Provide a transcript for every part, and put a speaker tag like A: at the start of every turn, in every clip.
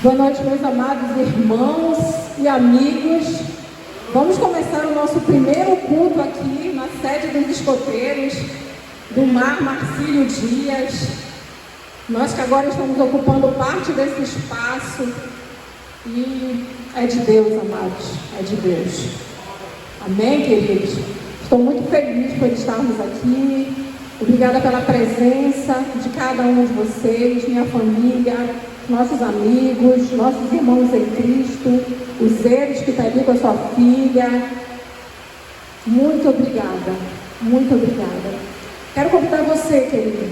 A: Boa noite, meus amados irmãos e amigos. Vamos começar o nosso primeiro culto aqui na sede dos escoteiros do Mar Marcílio Dias. Nós que agora estamos ocupando parte desse espaço e é de Deus, amados, é de Deus. Amém, queridos? Estou muito feliz por estarmos aqui. Obrigada pela presença de cada um de vocês, minha família, nossos amigos, nossos irmãos em Cristo, os eles que estão ali com a sua filha. Muito obrigada, muito obrigada. Quero convidar você, querido,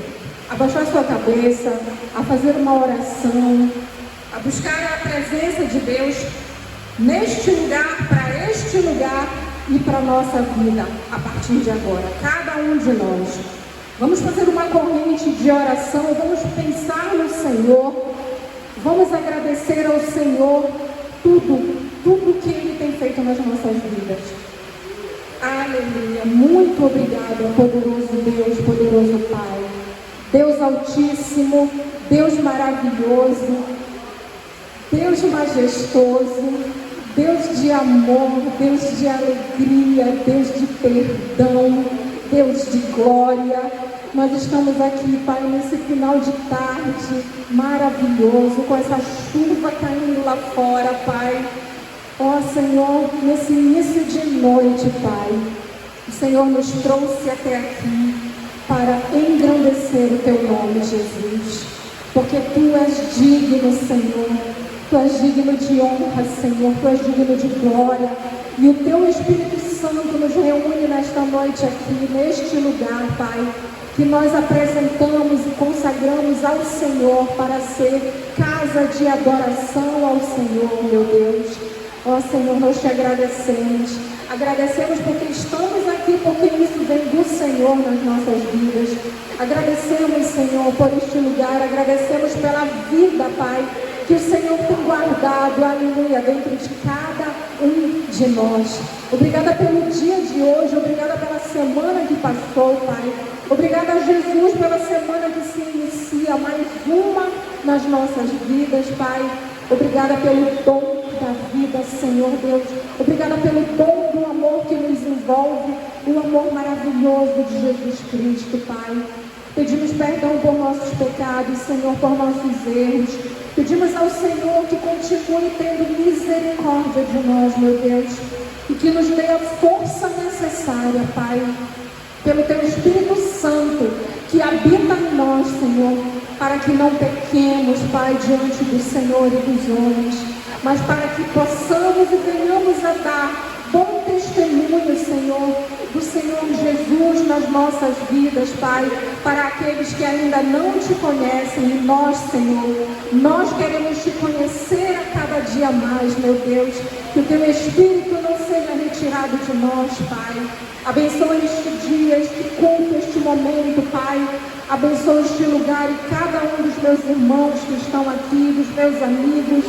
A: a baixar sua cabeça, a fazer uma oração, a buscar a presença de Deus neste lugar, para este lugar e para a nossa vida, a partir de agora, cada um de nós. Vamos fazer uma corrente de oração, vamos pensar no Senhor, vamos agradecer ao Senhor tudo que Ele tem feito nas nossas vidas. Aleluia, muito obrigada, poderoso Deus, poderoso Pai, Deus Altíssimo, Deus maravilhoso, Deus majestoso, Deus de amor, Deus de alegria, Deus de perdão, Deus de glória. Nós estamos aqui, Pai, nesse final de tarde maravilhoso, com essa chuva caindo lá fora, Pai. Ó Senhor, nesse início de noite, Pai, o Senhor nos trouxe até aqui para engrandecer o Teu nome, Jesus, porque Tu és digno, Senhor. Tu és digno de honra, Senhor, Tu és digno de glória, e o Teu Espírito Santo nos reúne nesta noite aqui, neste lugar, Pai, que nós apresentamos e consagramos ao Senhor para ser casa de adoração ao Senhor, meu Deus. Ó Senhor, nós Te agradecemos porque estamos aqui, porque isso vem do Senhor nas nossas vidas. Agradecemos, Senhor, por este lugar, agradecemos pela vida, Pai, que o Senhor tem guardado, aleluia, dentro de cada um de nós. Obrigada pelo dia de hoje, obrigada pela semana que passou, Pai. Obrigada a Jesus pela semana que se inicia, mais uma nas nossas vidas, Pai. Obrigada pelo dom da vida, Senhor Deus. Obrigada pelo dom do amor que nos envolve, o amor maravilhoso de Jesus Cristo, Pai. Pedimos perdão por nossos pecados, Senhor, por nossos erros. Pedimos ao Senhor que continue tendo misericórdia de nós, meu Deus, e que nos dê a força necessária, Pai, pelo Teu Espírito Santo que habita em nós, Senhor, para que não pequemos, Pai, diante do Senhor e dos homens, mas para que possamos e venhamos a dar bom testemunho, Senhor, do Senhor Jesus nas nossas vidas, Pai, para aqueles que ainda não Te conhecem. E nós, Senhor, nós queremos Te conhecer a cada dia mais, meu Deus, que o Teu Espírito não seja retirado de nós, Pai. Abençoa este dia, este culto, este momento, Pai. Abençoa este lugar e cada um dos meus irmãos que estão aqui, dos meus amigos.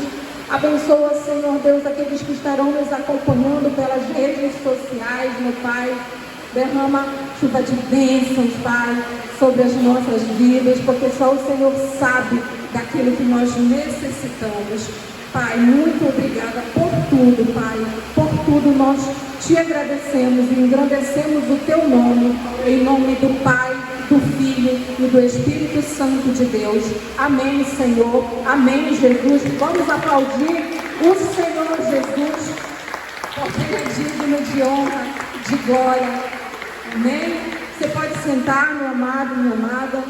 A: Abençoa, Senhor Deus, aqueles que estarão nos acompanhando pelas redes sociais, meu Pai. Derrama chuva de bênçãos, Pai, sobre as nossas vidas, porque só o Senhor sabe daquilo que nós necessitamos. Pai, muito obrigada por tudo, Pai. Por tudo nós Te agradecemos e engrandecemos o Teu nome, em nome do Pai, do Filho e do Espírito Santo de Deus. Amém, Senhor. Amém, Jesus. Vamos aplaudir o Senhor Jesus, porque Ele é digno de honra, de glória. Amém? Você pode sentar, meu amado, minha amada,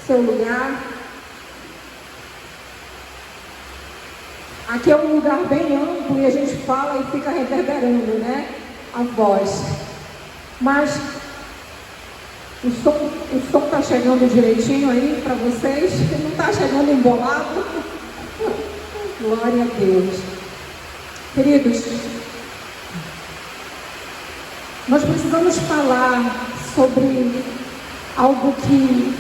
A: seu lugar. Aqui é um lugar bem amplo e a gente fala e fica reverberando, né? A voz. Mas o som está chegando direitinho aí para vocês? Não está chegando embolado? Glória a Deus. Queridos, nós precisamos falar sobre algo que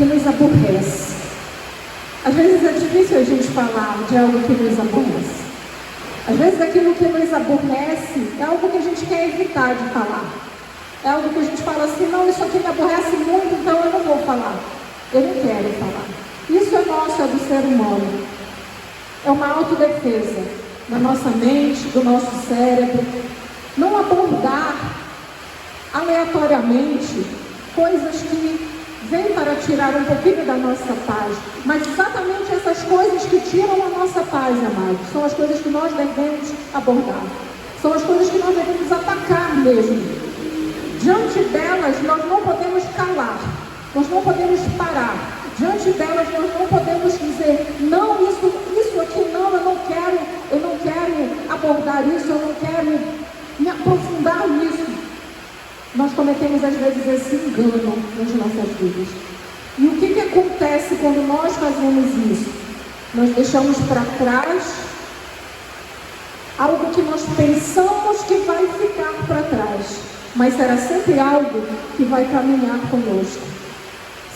A: nos aborrece. Às vezes é difícil a gente falar de algo que nos aborrece. Às vezes aquilo que nos aborrece é algo que a gente quer evitar de falar. É algo que a gente fala assim, não, isso aqui me aborrece muito, então eu não vou falar. Eu não quero falar. Isso é nosso, é do ser humano. É uma autodefesa da nossa mente, do nosso cérebro. Não abordar aleatoriamente coisas que vêm para tirar um pouquinho da nossa paz. Mas exatamente essas coisas que tiram a nossa paz, amados, são as coisas que nós devemos abordar. São as coisas que nós devemos atacar mesmo. Diante delas, nós não podemos calar. Nós não podemos parar. Diante delas, nós não podemos dizer, não, isso aqui não, eu não quero abordar isso, eu não quero me aprofundar nisso. Nós cometemos às vezes esse engano nas nossas vidas. E o que acontece quando nós fazemos isso? Nós deixamos para trás algo que nós pensamos que vai ficar para trás, mas será sempre algo que vai caminhar conosco.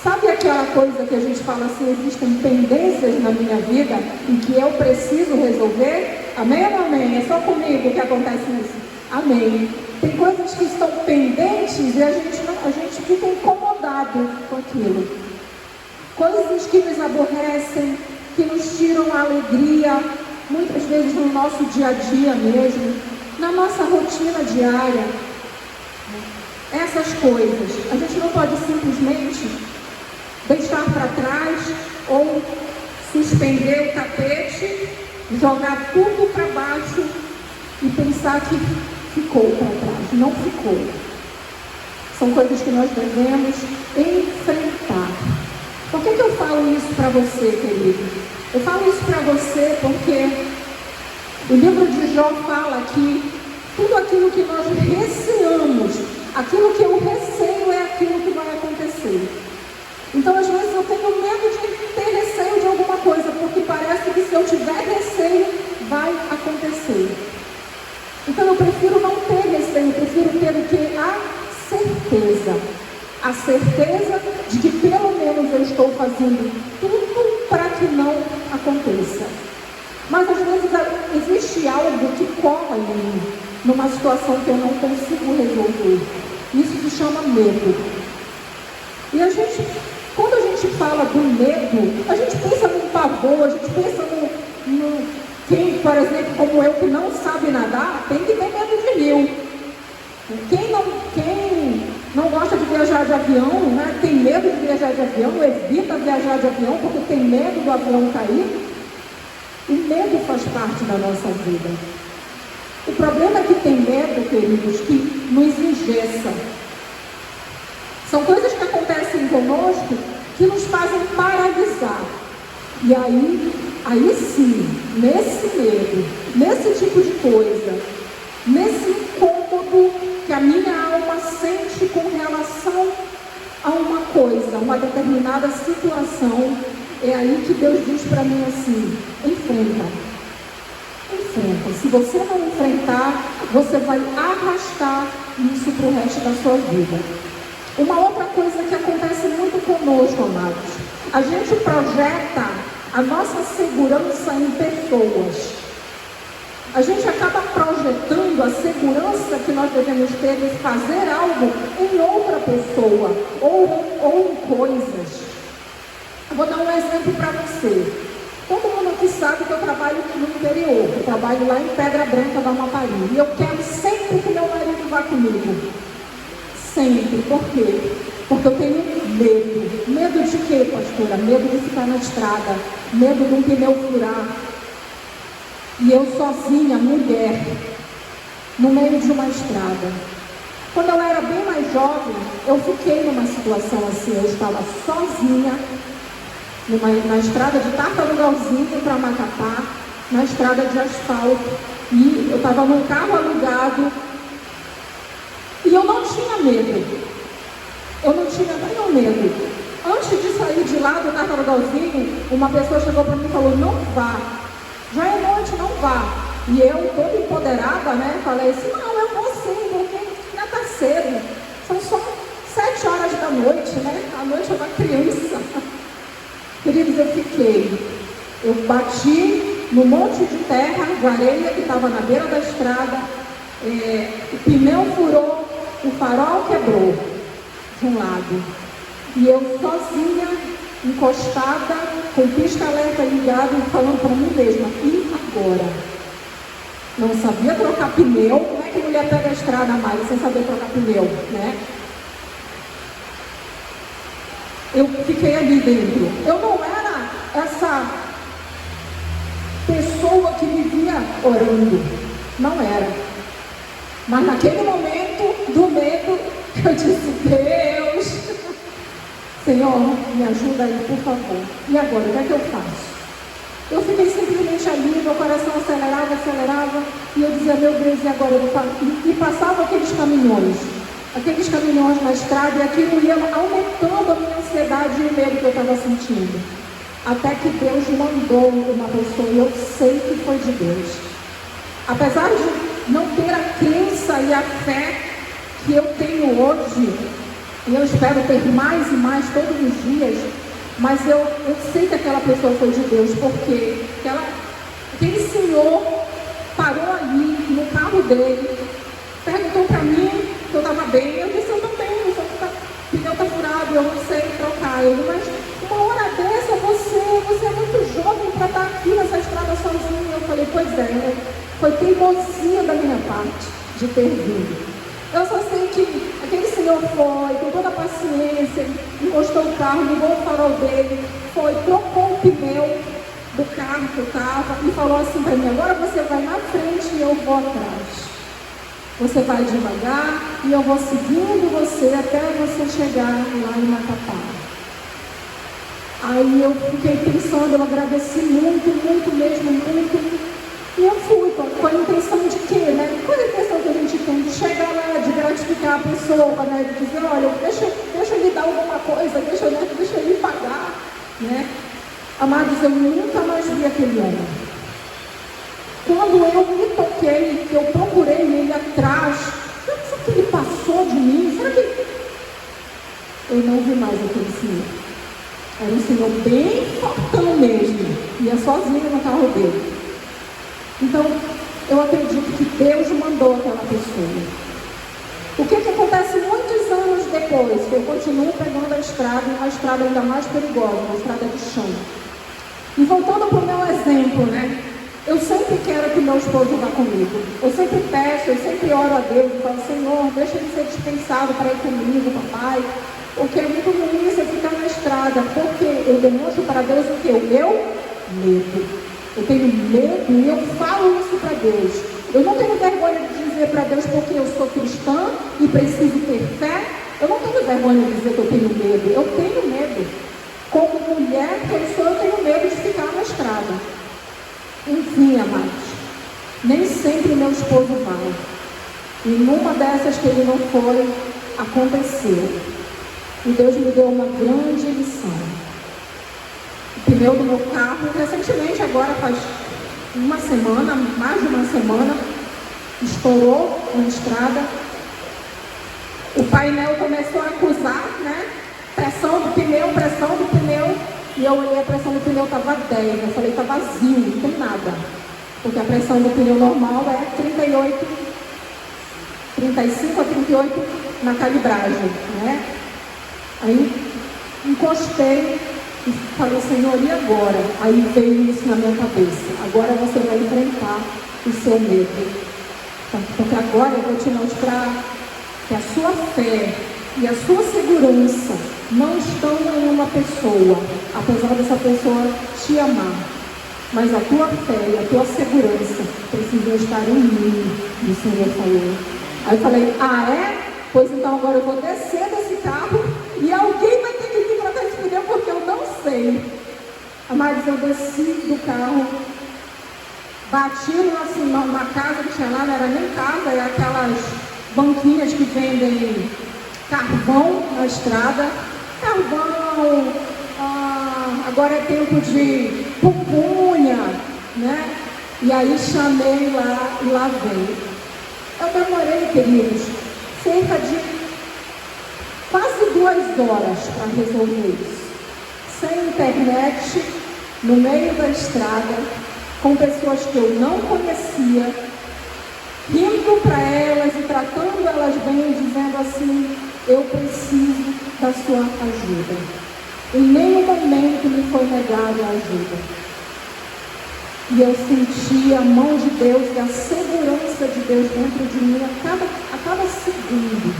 A: Sabe aquela coisa que a gente fala assim, existem pendências na minha vida em que eu preciso resolver? Amém ou não amém? É só comigo que acontece isso? Amém. Tem coisas que estão pendentes e a gente fica incomodado com aquilo. Coisas que nos aborrecem, que nos tiram a alegria, muitas vezes no nosso dia a dia mesmo, na nossa rotina diária. Essas coisas, a gente não pode simplesmente deixar para trás ou suspender o tapete, jogar tudo para baixo e pensar que ficou para trás. Não ficou. São coisas que nós devemos enfrentar. Por que eu falo isso para você, querido? Eu falo isso para você porque o livro de Jó fala que tudo aquilo que nós receamos, aquilo que eu receio é aquilo que vai acontecer. Então, às vezes, eu tenho medo de ter receio de alguma coisa, porque parece que se eu tiver receio, vai acontecer. Então, eu prefiro não ter receio, eu prefiro ter o que? A certeza. A certeza de que, pelo menos, eu estou fazendo tudo para que não aconteça. Mas, às vezes, existe algo que cola em mim, numa situação que eu não consigo resolver. Isso se chama medo. E quando a gente fala do medo, a gente pensa num pavor, a gente pensa no quem, por exemplo, como eu, que não sabe nadar, tem que ter medo de rio. Quem não gosta de viajar de avião, né, tem medo de viajar de avião, evita viajar de avião porque tem medo do avião cair. O medo faz parte da nossa vida. O problema é que tem medo, queridos, que nos engessa. São coisas que acontecem conosco que nos fazem paralisar. E aí sim, nesse medo, nesse tipo de coisa, nesse incômodo que a minha alma sente com relação a uma coisa, uma determinada situação, é aí que Deus diz para mim assim, enfrenta. Enfrenta. Se você não enfrentar, você vai arrastar isso para o resto da sua vida. Uma outra coisa que acontece muito conosco, amados, a gente projeta a nossa segurança em pessoas. A gente acaba projetando a segurança que nós devemos ter de fazer algo em outra pessoa ou em coisas. Eu vou dar um exemplo para você. Todo mundo aqui sabe que eu trabalho no interior, eu trabalho lá em Pedra Branca da Amapari. E eu quero sempre que meu marido vá comigo. Sempre. Por quê? Porque eu tenho medo. Medo de quê, pastora? Medo de ficar na estrada. Medo de um pneu furar. E eu sozinha, mulher, no meio de uma estrada. Quando eu era bem mais jovem, eu fiquei numa situação assim. Eu estava sozinha na estrada de Tartarugalzinho para Macapá, na estrada de asfalto. E eu estava num carro alugado. E eu não tinha medo. Eu não tinha nenhum medo. Antes de sair de lá do Tartarugalzinho, uma pessoa chegou para mim e falou, não vá. Já é noite, não vá. E eu, toda empoderada, né, falei assim, não, eu vou sim, porque ainda está cedo. São só 7 horas da noite, né? A noite é uma criança. Queridos, eu fiquei. Eu bati no monte de terra, de areia que estava na beira da estrada. O pneu furou, o farol quebrou de um lado. E eu sozinha encostada, com o pisca-alerta ligado e falando para mim mesma, e agora? Não sabia trocar pneu. Como é que mulher pega a estrada, Mari, sem saber trocar pneu, né? Eu fiquei ali dentro. Eu não era essa pessoa que vivia orando. Não era. Mas naquele momento do medo, eu disse, Deus, Senhor, me ajuda aí, por favor. E agora, o que é que eu faço? Eu fiquei simplesmente ali, meu coração acelerava, e eu dizia, meu Deus, e agora? E passava aqueles caminhões na estrada, e aquilo ia aumentando a minha ansiedade e o medo que eu estava sentindo. Até que Deus mandou uma pessoa, e eu sei que foi de Deus. Apesar de não ter a crença e a fé que eu tenho hoje, e eu espero ter mais e mais todos os dias, mas eu sei que aquela pessoa foi de Deus, porque aquele senhor parou ali no carro dele, perguntou para mim se eu estava bem. Eu disse, eu não tenho, o pneu está furado, eu não sei trocar. Mas uma hora dessa, você é muito jovem para estar aqui nessa estrada sozinho. Eu falei, pois é, foi teimosia da minha parte de ter vindo. Eu só sei que aquele senhor foi, com toda a paciência, encostou o carro, ligou o farol dele, trocou o pneu do carro que eu estava e falou assim para mim, agora você vai na frente e eu vou atrás. Você vai devagar e eu vou seguindo você até você chegar lá em Macapá. Aí eu fiquei pensando, eu agradeci muito mesmo. E eu fui com a intenção de quê, né? Qual é a intenção que a gente tem? De chegar lá, de gratificar a pessoa, né? De dizer, olha, deixa eu lhe dar alguma coisa, deixa eu lhe pagar, né? Amados, eu nunca mais vi aquele homem. Quando eu me toquei, que eu procurei ele atrás, será que ele passou de mim? Será que... Eu não vi mais aquele senhor. Era um senhor bem fortão mesmo. Ia sozinho no carro dele. Então, eu acredito que Deus mandou aquela pessoa. O que acontece muitos anos depois, que eu continuo pegando a estrada, uma estrada ainda mais perigosa, uma estrada de chão. E voltando para o meu exemplo, né? Eu sempre quero que meu esposo vá comigo. Eu sempre peço, eu sempre oro a Deus e falo, Senhor, deixa ele ser dispensado para ir comigo, papai. Porque é muito ruim você ficar na estrada. Porque eu demonstro para Deus o quê? O meu medo. Eu tenho medo e eu falo isso para Deus. Eu não tenho vergonha de dizer para Deus porque eu sou cristã e preciso ter fé. Eu não tenho vergonha de dizer que eu tenho medo. Eu tenho medo. Como mulher que eu sou, eu tenho medo de ficar na estrada. Enfim, amados, nem sempre meu esposo vai. E numa dessas que ele não foi, aconteceu. E Deus me deu uma grande lição. O pneu do meu carro, recentemente, agora faz uma semana, mais de uma semana, estourou na estrada. O painel começou a acusar, né? Pressão do pneu. E eu olhei, a pressão do pneu estava 10. Eu falei, está vazio, não tem nada. Porque a pressão do pneu normal é 38, 35 a 38 na calibragem, né? Aí encostei e falei, Senhor, e agora? Aí veio isso na minha cabeça. Agora você vai enfrentar o seu medo. Porque agora eu vou te mostrar que a sua fé e a sua segurança não estão em uma pessoa, apesar dessa pessoa te amar. Mas a tua fé e a tua segurança precisam estar em mim, o Senhor falou. Aí eu falei, é? Pois então agora eu vou descer desse carro e alguém vai ter que vir trocar esse pneu porque eu não sei. Mas eu desci do carro, bati numa casa que tinha lá, não era nem casa, é aquelas banquinhas que vendem carvão na estrada. Carvão, agora é tempo de pupunha, né? E aí chamei lá e lá veio. Eu demorei, queridos, cerca de quase 2 horas para resolver isso. Sem internet, no meio da estrada, com pessoas que eu não conhecia, rindo para elas e tratando elas bem, dizendo assim, eu preciso da sua ajuda. Em nenhum momento me foi negada a ajuda. E eu senti a mão de Deus e a segurança de Deus dentro de mim a cada segundo.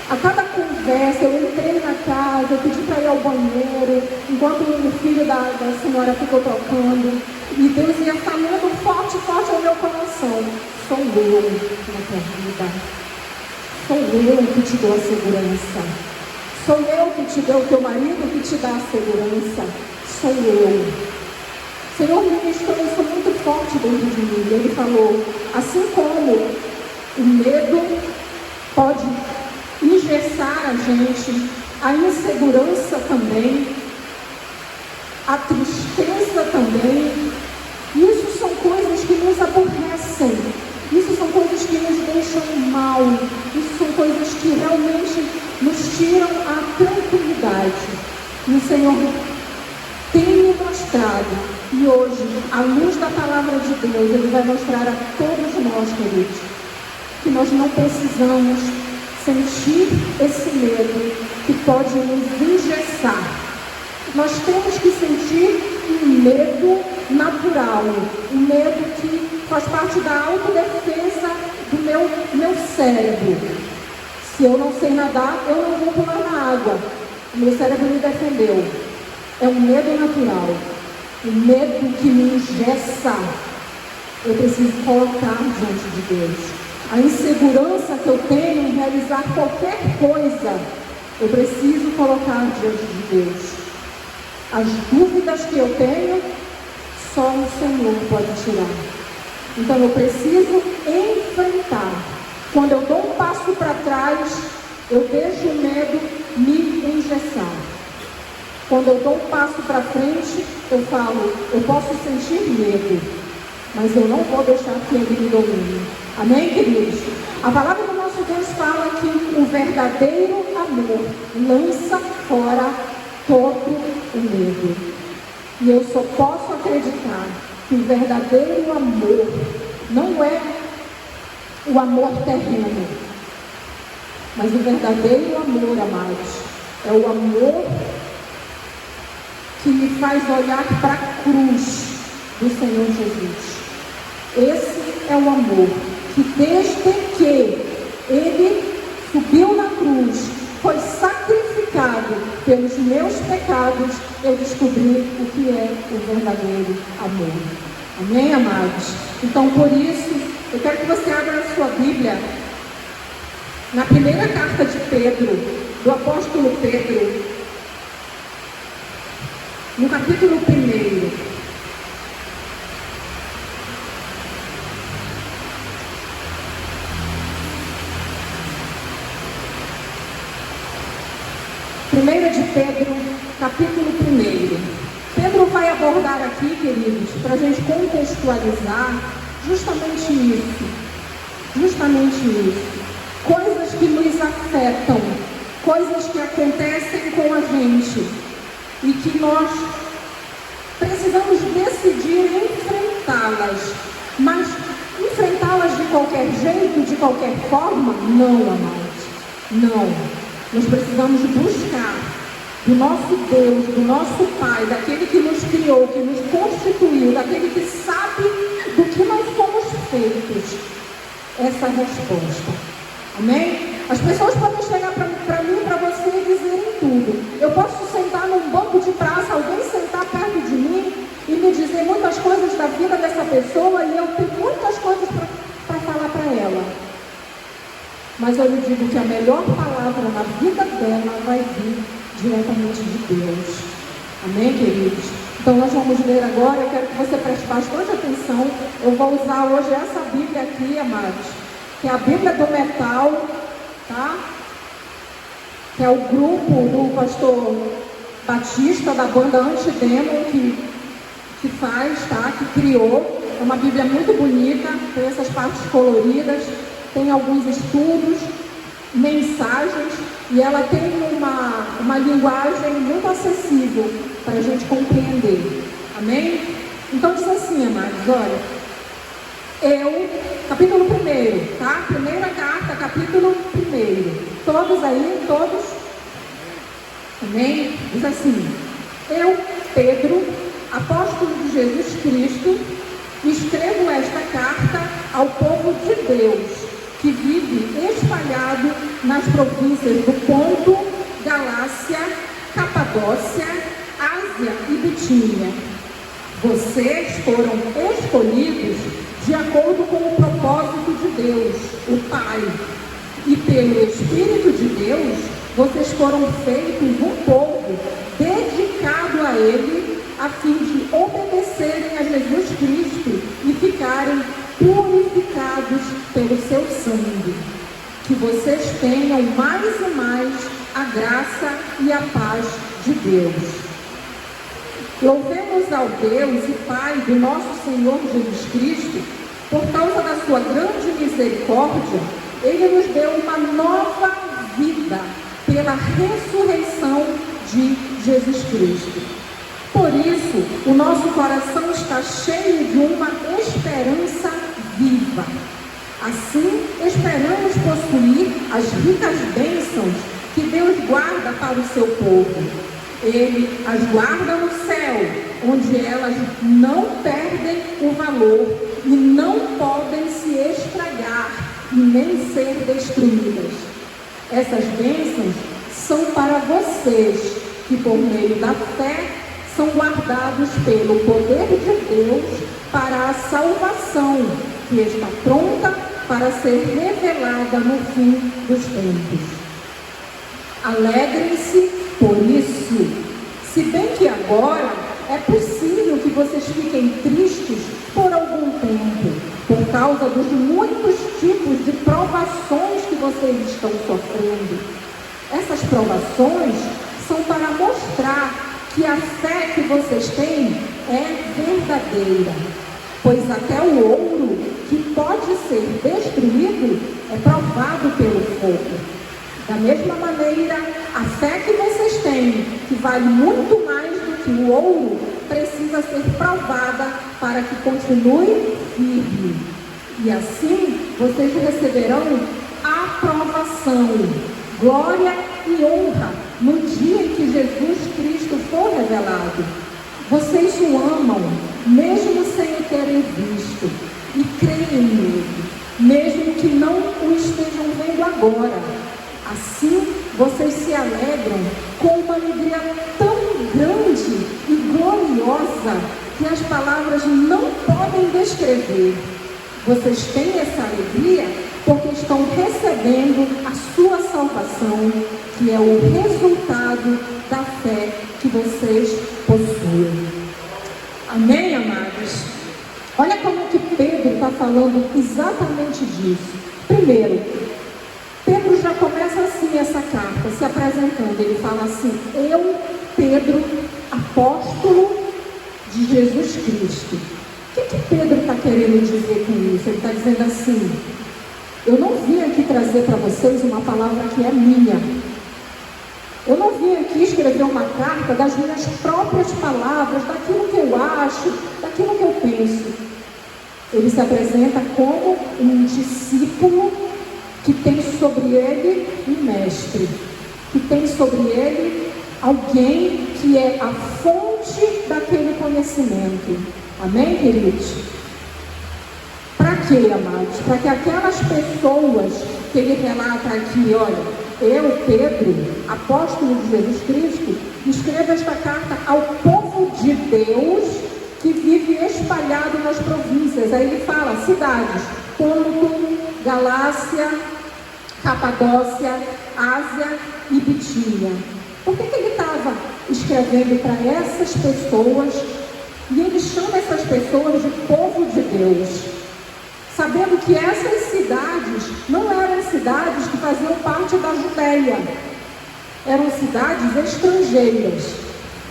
A: A cada conversa, eu entrei na casa, eu pedi para ir ao banheiro, enquanto o filho da senhora ficou tocando. E Deus ia falando forte, forte ao meu coração. Sou eu na tua vida. Sou eu que te dou a segurança. Sou eu que te dou o teu marido que te dá a segurança. Sou eu. O Senhor ministrou isso muito forte dentro de mim. Ele falou, assim como o medo pode engessar a gente, a insegurança também, a tristeza também. Isso são coisas que nos aborrecem. Isso são coisas que nos deixam mal. Isso são coisas que realmente nos tiram a tranquilidade. E o Senhor tem me mostrado, e hoje, à luz da palavra de Deus, Ele vai mostrar a todos nós, queridos, que nós não precisamos sentir esse medo que pode nos engessar. Nós temos que sentir um medo natural, um medo que faz parte da autodefesa do meu cérebro. Se eu não sei nadar, eu não vou pular na água. O meu cérebro me defendeu. É um medo natural, um medo que me engessa. Eu preciso colocar diante de Deus. A insegurança que eu tenho em realizar qualquer coisa, eu preciso colocar diante de Deus. As dúvidas que eu tenho, só o Senhor pode tirar. Então eu preciso enfrentar. Quando eu dou um passo para trás, eu deixo o medo me engessar. Quando eu dou um passo para frente, eu falo, eu posso sentir medo, mas eu não vou deixar que ele me domine. Amém, queridos? A palavra do nosso Deus fala que o verdadeiro amor lança fora todo o medo. E eu só posso acreditar que o verdadeiro amor não é o amor terreno, mas o verdadeiro amor, amados, é o amor que me faz olhar para a cruz do Senhor Jesus. Esse é o amor que desde que Ele subiu na cruz, foi sacrificado pelos meus pecados, eu descobri o que é o verdadeiro amor. Amém, amados? Então, por isso, eu quero que você abra a sua Bíblia na primeira carta de Pedro, do apóstolo Pedro, no capítulo 1. Primeira de Pedro, capítulo 1. Pedro vai abordar aqui, queridos, para a gente contextualizar justamente isso. Coisas que nos afetam, coisas que acontecem com a gente e que nós precisamos decidir enfrentá-las. Mas enfrentá-las de qualquer jeito, de qualquer forma? Não, amados. Não. Nós precisamos buscar do nosso Deus, do nosso Pai, daquele que nos criou, que nos constituiu, daquele que sabe do que nós fomos feitos, essa resposta. Amém? As pessoas podem chegar para mim, para você e dizerem tudo. Eu posso sentar num banco de praça, alguém sentar perto de mim e me dizer muitas coisas da vida dessa pessoa e eu tenho muitas coisas para falar para ela. Mas eu lhe digo que a melhor palavra na vida dela vai vir diretamente de Deus. Amém, queridos? Então nós vamos ler agora, eu quero que você preste bastante atenção. Eu vou usar hoje essa Bíblia aqui, amados, que é a Bíblia do Metal, tá? Que é o grupo do pastor Batista, da banda Antidemon, que faz, tá? Que criou. É uma Bíblia muito bonita, tem essas partes coloridas, tem alguns estudos, mensagens, e ela tem uma linguagem muito acessível para a gente compreender. Amém? Então diz assim, amados, olha, capítulo 1, tá? Primeira carta, capítulo 1. Todos aí, todos? Amém? Diz assim: eu, Pedro, apóstolo de Jesus Cristo, escrevo esta carta ao povo de Deus, que vive espalhado nas províncias do Ponto, Galácia, Capadócia, Ásia e Bitínia. Vocês foram escolhidos de acordo com o propósito de Deus, o Pai. E pelo Espírito de Deus, vocês foram feitos um povo dedicado a Ele, a fim de obedecerem a Jesus Cristo e ficarem purificados pelo seu sangue. Que vocês tenham mais e mais a graça e a paz de Deus. Louvemos ao Deus e Pai do nosso Senhor Jesus Cristo. Por causa da sua grande misericórdia, Ele nos deu uma nova vida pela ressurreição de Jesus Cristo. Por isso, o nosso coração está cheio de uma esperança viva. Assim, esperamos possuir as ricas bênçãos que Deus guarda para o seu povo. Ele as guarda no céu, onde elas não perdem o valor e não podem se estragar e nem ser destruídas. Essas bênçãos são para vocês, que por meio da fé são guardados pelo poder de Deus para a salvação, que está pronta para ser revelada no fim dos tempos. Alegrem-se por isso, se bem que agora é possível que vocês fiquem tristes por algum tempo, por causa dos muitos tipos de provações que vocês estão sofrendo. Essas provações são para mostrar que a fé que vocês têm é verdadeira, pois até o ouro que pode ser destruído é provado pelo fogo. Da mesma maneira, a fé que vocês têm, que vale muito mais do que o ouro, precisa ser provada para que continue firme. E assim, vocês receberão aprovação, glória e honra no dia em que Jesus Cristo for revelado. Vocês o amam, mesmo sem o terem visto, e creem nele, mesmo que não o estejam vendo agora. Assim, vocês se alegram com uma alegria tão grande e gloriosa que as palavras não podem descrever. Vocês têm essa alegria porque estão recebendo a sua salvação, que é o resultado da fé que vocês possuem. Amém, amados? Olha como que Pedro está falando exatamente disso. Primeiro, Pedro já começa assim essa carta, se apresentando. Ele fala assim: eu, Pedro, apóstolo de Jesus Cristo. O que Pedro está querendo dizer com isso? Ele está dizendo assim: eu não vim aqui trazer para vocês uma palavra que é minha. Eu não vim aqui escrever uma carta das minhas próprias palavras, daquilo que eu acho, daquilo que eu penso. Ele se apresenta como um discípulo que tem sobre ele um mestre, que tem sobre ele alguém que é a fonte daquele conhecimento. Amém, queridos? Para quê, amados? Para que aquelas pessoas que ele relata aqui, olha, eu, Pedro, apóstolo de Jesus Cristo, escrevo esta carta ao povo de Deus que vive espalhado nas províncias. Aí ele fala cidades: Ponto, Galácia, Capadócia, Ásia e Bitínia. Por que ele estava escrevendo para essas pessoas? E ele chama essas pessoas de povo de Deus, sabendo que essas cidades não eram cidades que faziam parte da Judéia, eram cidades estrangeiras.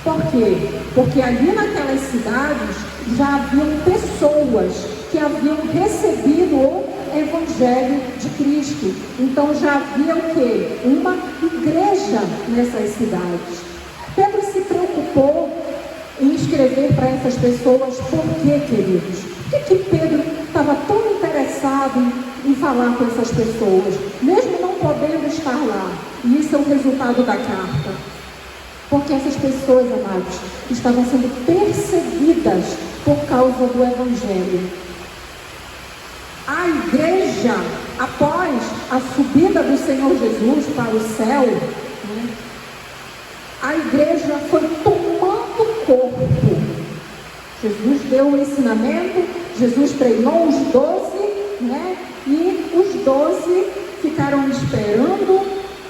A: Por quê? Porque ali naquelas cidades já haviam pessoas que haviam recebido o Evangelho de Cristo. Então já havia o quê? Uma igreja nessas cidades. Pedro se preocupou em escrever para essas pessoas. Por quê, queridos? Por que Pedro estava tão interessado em falar com essas pessoas, mesmo não podendo estar lá? E isso é o resultado da carta. Porque essas pessoas, amados, estavam sendo perseguidas por causa do Evangelho. A igreja, após a subida do Senhor Jesus para o céu, né, a igreja foi tomando corpo. Jesus deu o ensinamento, Jesus treinou os 12, né, e os 12 ficaram esperando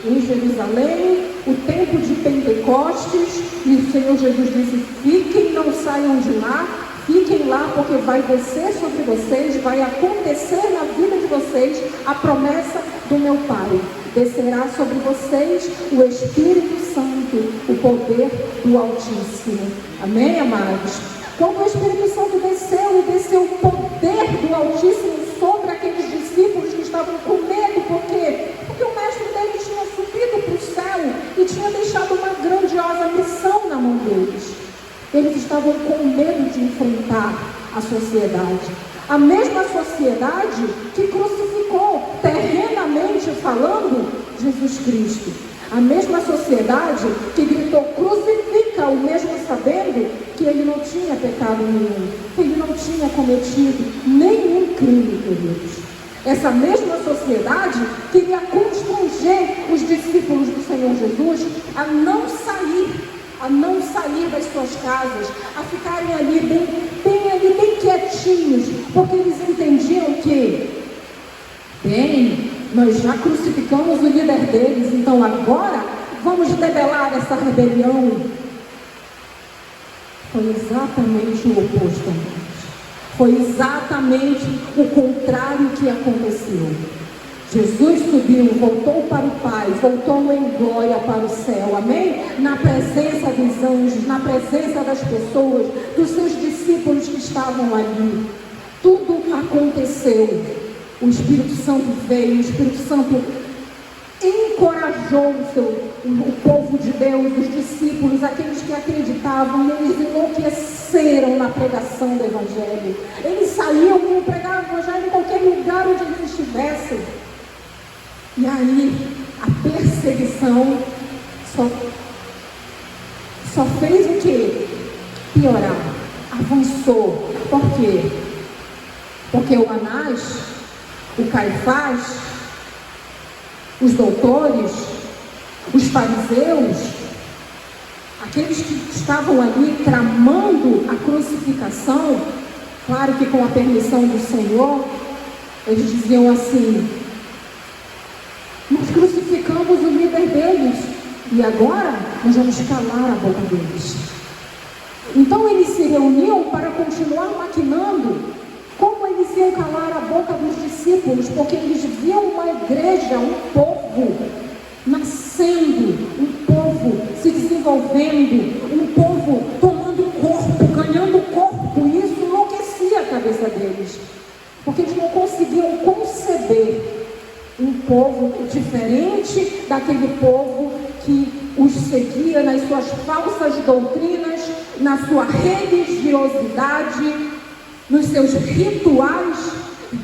A: em Jerusalém o tempo de Pentecostes, e o Senhor Jesus disse: fiquem, não saiam de lá, fiquem lá, porque vai descer sobre vocês, vai acontecer na vida de vocês a promessa do meu Pai. Descerá sobre vocês o Espírito Santo, o poder do Altíssimo. Amém, amados? Quando o Espírito Santo desceu, e desceu o poder do Altíssimo sobre aqueles discípulos que estavam com medo. Por quê? Porque o mestre deles tinha subido para o céu e tinha deixado uma grandiosa missão na mão deles. Eles estavam com medo de enfrentar a sociedade. A mesma sociedade que crucificou, terrenamente falando, Jesus Cristo. A mesma sociedade que gritou: crucifica, o mesmo sabendo que ele não tinha pecado nenhum, que ele não tinha cometido nenhum crime, queridos. Essa mesma sociedade queria constranger os discípulos do Senhor Jesus a não sair das suas casas, a ficarem ali bem quietinhos, porque eles entendiam que, nós já crucificamos o líder deles, então agora vamos debelar essa rebelião. Foi exatamente o oposto, amados. Foi exatamente o contrário que aconteceu. Jesus subiu, voltou para o Pai, voltou em glória para o céu, amém? Na presença dos anjos, na presença das pessoas, dos seus discípulos que estavam ali. Tudo aconteceu. O Espírito Santo veio, o Espírito Santo encorajou o povo de Deus, os discípulos, aqueles que acreditavam, e eles enlouqueceram na pregação do Evangelho. Eles saíam e pregavam o Evangelho em qualquer lugar onde eles estivessem. E aí, a perseguição só fez o quê? Piorar, avançou. Por quê? Porque o Anás, o Caifás, os doutores, os fariseus, aqueles que estavam ali tramando a crucificação, claro que com a permissão do Senhor, eles diziam assim: nós crucificamos o líder deles e agora nós vamos calar a boca deles. Então eles se reuniam para continuar maquinando como eles iam calar a boca dos discípulos, porque eles viam uma igreja, um povo nascendo, um povo se desenvolvendo, um povo tomando corpo, ganhando corpo, e isso enlouquecia a cabeça deles, porque eles não conseguiam conceber um povo diferente daquele povo que os seguia nas suas falsas doutrinas, na sua religiosidade, nos seus rituais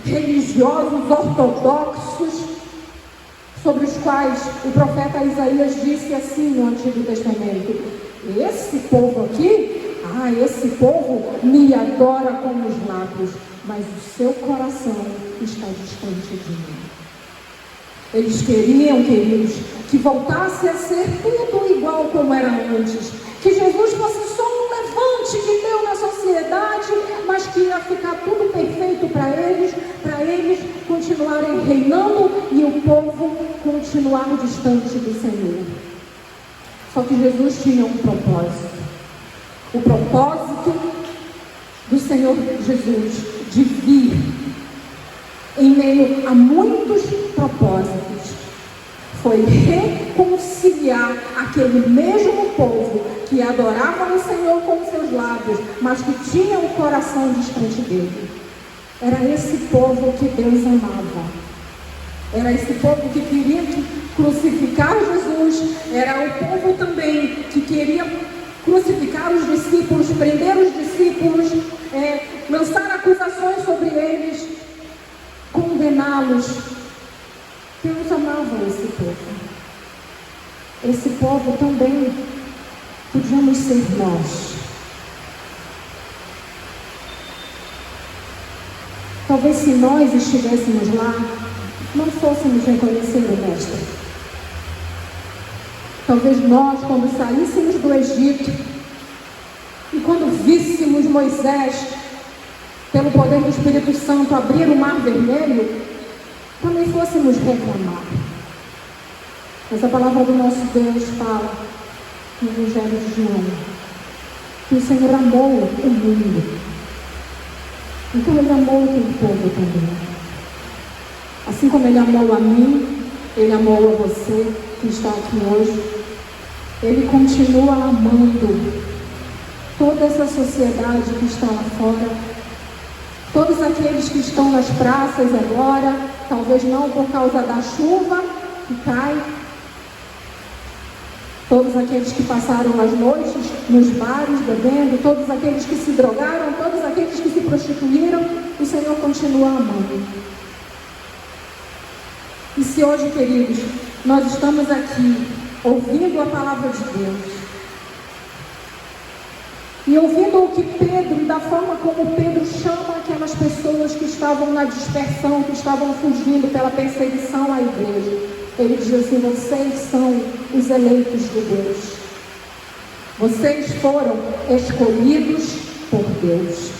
A: religiosos ortodoxos, sobre os quais o profeta Isaías disse assim no Antigo Testamento: esse povo aqui, esse povo me adora com os lábios, mas o seu coração está distante de mim. Eles queriam, queridos, que voltasse a ser tudo igual como era antes, que Jesus fosse só um levante que deu na sociedade, mas que ia ficar tudo perfeito para eles continuarem reinando e o povo continuar distante do Senhor. Só que Jesus tinha um propósito. O propósito do Senhor Jesus de vir em meio a muitos propósitos foi reconciliar aquele mesmo povo que adorava o Senhor com os seus lábios, mas que tinha o coração distante dele. Era esse povo que Deus amava. Era esse povo que queria crucificar Jesus. Era o povo também que queria crucificar os discípulos, prender os discípulos, lançar acusações sobre eles, condená-los. Deus amava esse povo. Esse povo também podíamos ser nós. Talvez se nós estivéssemos lá, não fôssemos reconhecer o Mestre. Talvez nós, quando saíssemos do Egito, e quando víssemos Moisés, pelo poder do Espírito Santo, abrir o Mar Vermelho, também fôssemos reclamar. Mas a palavra do nosso Deus fala, no Evangelho de João, que o Senhor amou o mundo. Então Ele amou o teu povo também. Assim como Ele amou a mim, Ele amou a você que está aqui hoje. Ele continua amando toda essa sociedade que está lá fora. Todos aqueles que estão nas praças agora, talvez não por causa da chuva que cai. Todos aqueles que passaram as noites nos bares bebendo, todos aqueles que se drogaram, todos aqueles que se prostituíram, o Senhor continua amando. E se hoje, queridos, nós estamos aqui ouvindo a palavra de Deus, e ouvindo o que Pedro, da forma como Pedro chama aquelas pessoas que estavam na dispersão, que estavam fugindo pela perseguição à igreja, ele diz assim: vocês são os eleitos de Deus. Vocês foram escolhidos por Deus.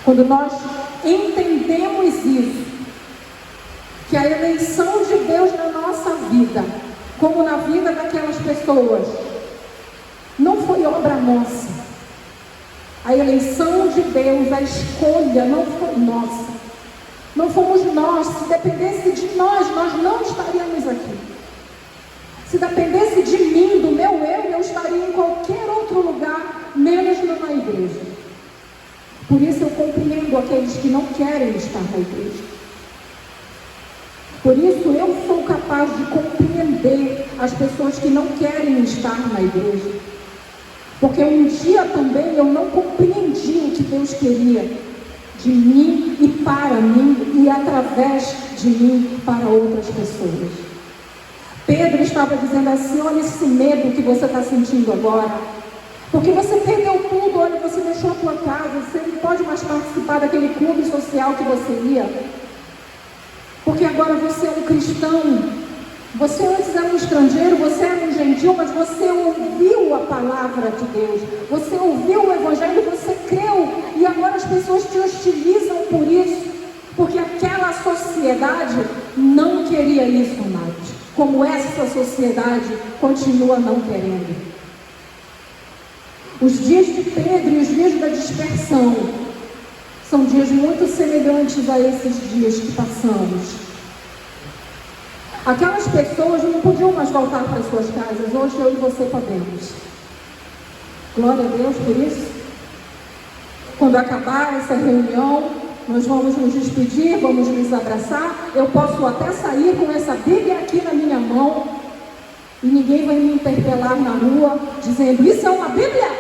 A: Quando nós entendemos isso, que a eleição de Deus na nossa vida, como na vida daquelas pessoas, não foi obra nossa. A eleição de Deus, a escolha não foi nossa. Não fomos nós. Se dependesse de nós, nós não estaríamos aqui. Se dependesse de mim, do meu eu estaria em qualquer outro lugar, menos numa igreja. Por isso eu compreendo aqueles que não querem estar na igreja. Por isso eu sou capaz de compreender as pessoas que não querem estar na igreja. Porque um dia também eu não compreendi o que Deus queria de mim e para mim, e através de mim para outras pessoas. Pedro estava dizendo assim: olha esse medo que você está sentindo agora, porque você perdeu tudo. Olha, você deixou a tua casa, você não pode mais participar daquele clube social que você ia, porque agora você é um cristão. Você antes era um estrangeiro, você era um gentil, mas você ouviu a palavra de Deus, você ouviu o Evangelho, você creu, e agora as pessoas te hostilizam por isso, porque aquela sociedade não queria isso mais, como essa sociedade continua não querendo. Os dias de Pedro e os dias da dispersão são dias muito semelhantes a esses dias que passamos. Aquelas pessoas não podiam mais voltar para suas casas. Hoje eu e você podemos. Glória a Deus por isso. Quando acabar essa reunião, nós vamos nos despedir, vamos nos abraçar. Eu posso até sair com essa Bíblia aqui na minha mão e ninguém vai me interpelar na rua dizendo: isso é uma Bíblia?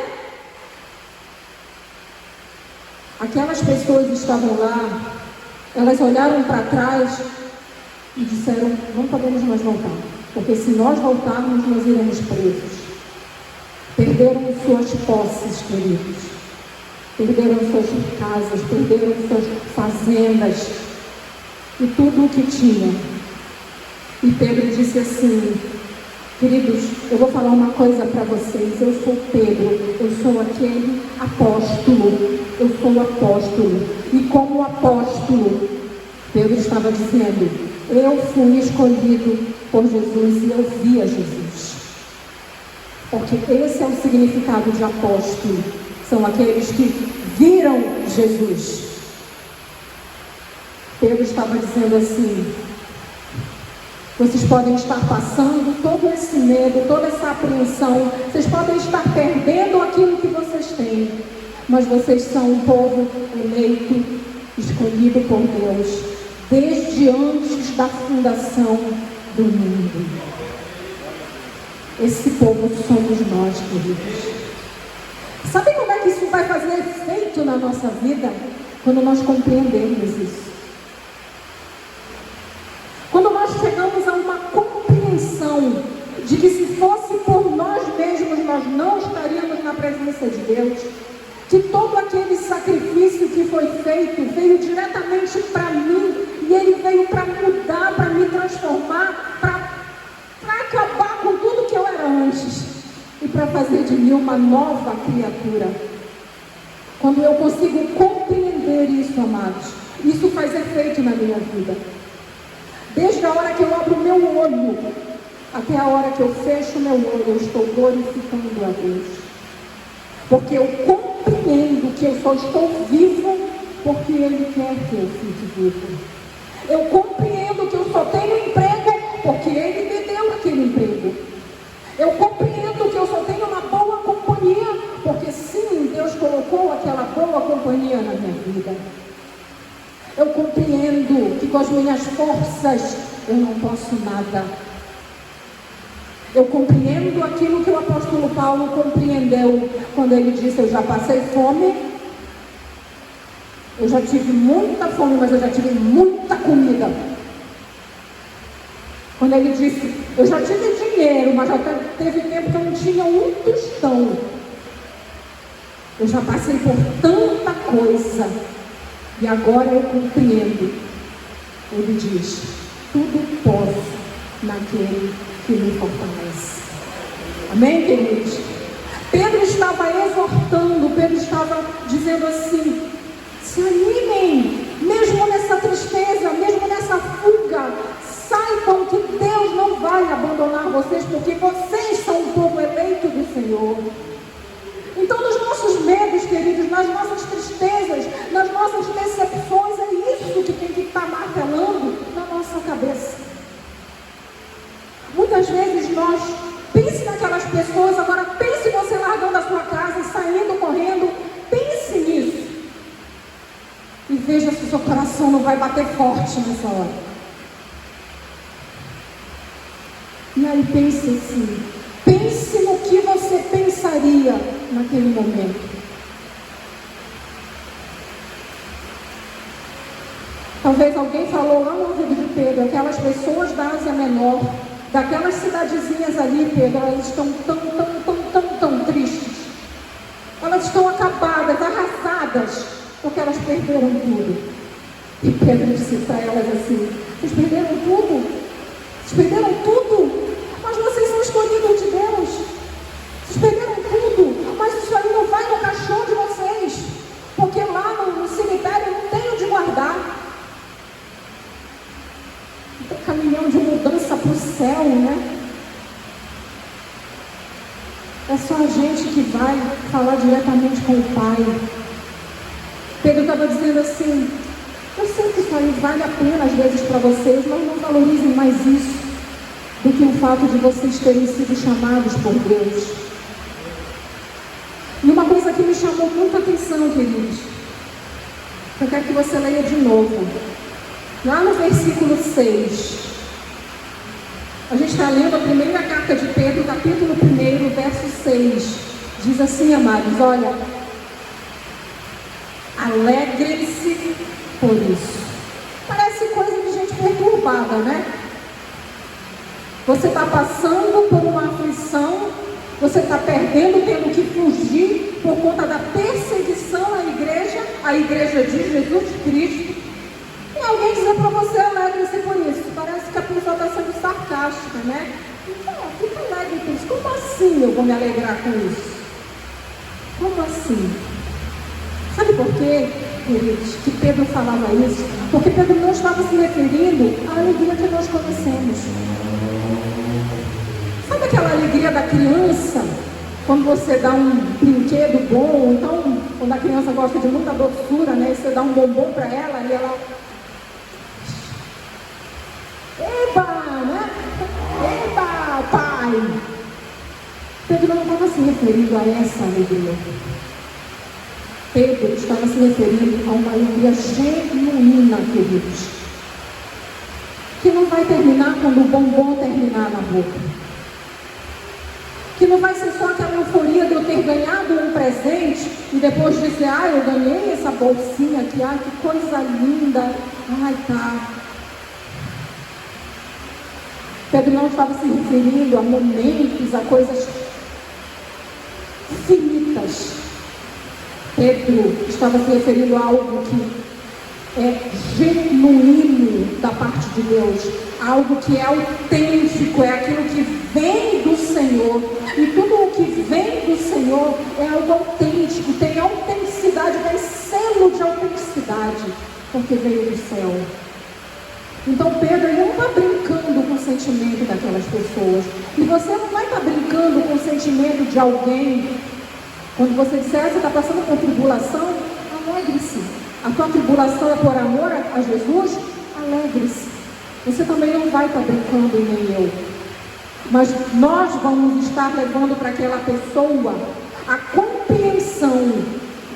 A: Aquelas pessoas estavam lá, elas olharam para trás e disseram: não podemos mais voltar, porque se nós voltarmos, nós iremos presos. Perderam suas posses, queridos. Perderam suas casas, perderam suas fazendas e tudo o que tinham. E Pedro disse assim: queridos, eu vou falar uma coisa para vocês. Eu sou Pedro, eu sou aquele apóstolo. Eu sou apóstolo. E como apóstolo, Pedro estava dizendo: eu fui escolhido por Jesus e eu vi a Jesus. Porque esse é o significado de apóstolo. São aqueles que viram Jesus. Pedro estava dizendo assim: vocês podem estar passando todo esse medo, toda essa apreensão. Vocês podem estar perdendo aquilo que vocês têm. Mas vocês são um povo eleito, escolhido por Deus, desde antes da fundação do mundo. Esse povo somos nós, queridos. Sabe como é que isso vai fazer efeito na nossa vida? Quando nós compreendemos isso. Quando nós chegamos a uma compreensão de que se fosse por nós mesmos presença de Deus, que todo aquele sacrifício que foi feito veio diretamente para mim, e ele veio para mudar, para me transformar, para acabar com tudo que eu era antes e para fazer de mim uma nova criatura. Quando eu consigo compreender isso, amados, isso faz efeito na minha vida. Desde a hora que eu abro o meu olho até a hora que eu fecho o meu olho, eu estou glorificando a Deus. Porque eu compreendo que eu só estou vivo porque Ele quer que eu fique vivo. Eu compreendo que eu só tenho emprego porque Ele me deu aquele emprego. Eu compreendo que eu só tenho uma boa companhia porque sim, Deus colocou aquela boa companhia na minha vida. Eu compreendo que com as minhas forças eu não posso nada. Eu compreendo aquilo que o apóstolo Paulo compreendeu quando ele disse: eu já passei fome, eu já tive muita fome, mas eu já tive muita comida. Quando ele disse: eu já tive dinheiro, mas já teve tempo que eu não tinha um tostão. Eu já passei por tanta coisa e agora eu compreendo. Ele diz: tudo posso naquele que me fortalece. Amém, queridos? Pedro estava exortando, Pedro estava dizendo assim: se animem, mesmo nessa tristeza, mesmo nessa fuga, saibam que Deus não vai abandonar vocês, porque vocês são o povo eleito do Senhor. Então, nos nossos medos, queridos, nas nossas tristezas, nas nossas decepções, é isso que tem que estar martelando na nossa cabeça. Muitas vezes nós, pense naquelas pessoas, agora pense você largando a sua casa e saindo correndo, pense nisso. E veja se o seu coração não vai bater forte nessa hora. E aí pense assim, pense no que você pensaria naquele momento. Talvez alguém falou lá no ouvido de Pedro, aquelas pessoas da Ásia Menor, daquelas cidadezinhas ali, Pedro, elas estão tão tristes. Elas estão acabadas, arrasadas, porque elas perderam tudo. E Pedro disse para elas assim: vocês perderam tudo? Vocês perderam tudo? Mas vocês são escolhidos de Deus. Vocês perderam tudo, mas isso aí não vai no caixão de vocês, porque lá no cemitério não tem onde guardar. Não tem caminhão de mudança para o céu, né? É só a gente que vai falar diretamente com o Pai. Pedro estava dizendo assim: eu sei que isso aí vale a pena às vezes para vocês, mas não valorizem mais isso do que o fato de vocês terem sido chamados por Deus. E uma coisa que me chamou muita atenção, queridos, eu quero que você leia de novo. Lá no versículo 6, a gente está lendo a primeira carta de Pedro, capítulo 1, verso 6. Diz assim, amados, olha: alegrem-se por isso. Parece coisa de gente perturbada, né? Você está passando por uma aflição, você está perdendo, tendo que fugir por conta da perseguição à igreja de Jesus Cristo. E alguém dizer para você: alegre-se por isso. Parece que a pessoa está sendo sarcástica, né? Então, fica alegre por isso. Como assim eu vou me alegrar com isso? Como assim? Sabe por quê, queridos, que Pedro falava isso? Porque Pedro não estava se referindo à alegria que nós conhecemos. Sabe aquela alegria da criança, quando você dá um brinquedo bom, então, quando a criança gosta de muita doçura, né, e você dá um bombom para ela, e ela... Eba, né? Eba, pai! Pedro não estava se referindo a essa alegria. Pedro estava se referindo a uma alegria genuína, queridos, que não vai terminar quando o bombom terminar na boca. Que não vai ser só aquela euforia de eu ter ganhado um presente e depois dizer: ah, eu ganhei essa bolsinha aqui, ah, que coisa linda, ai, tá. Pedro não estava se referindo a momentos, a coisas finitas, Pedro estava se referindo a algo que é genuíno da parte de Deus, algo que é autêntico, é aquilo que vem do Senhor, e tudo o que vem do Senhor é algo autêntico, tem autenticidade, tem selo de autenticidade, porque veio do céu. Então Pedro, ele não está brincando com o sentimento daquelas pessoas, e você não vai estar brincando com o sentimento de alguém. Quando você disser, você está passando por tribulação, alegre-se. A tua tribulação é por amor a Jesus? Alegre-se. Você também não vai estar brincando, e nem eu. Mas nós vamos estar levando para aquela pessoa a compreensão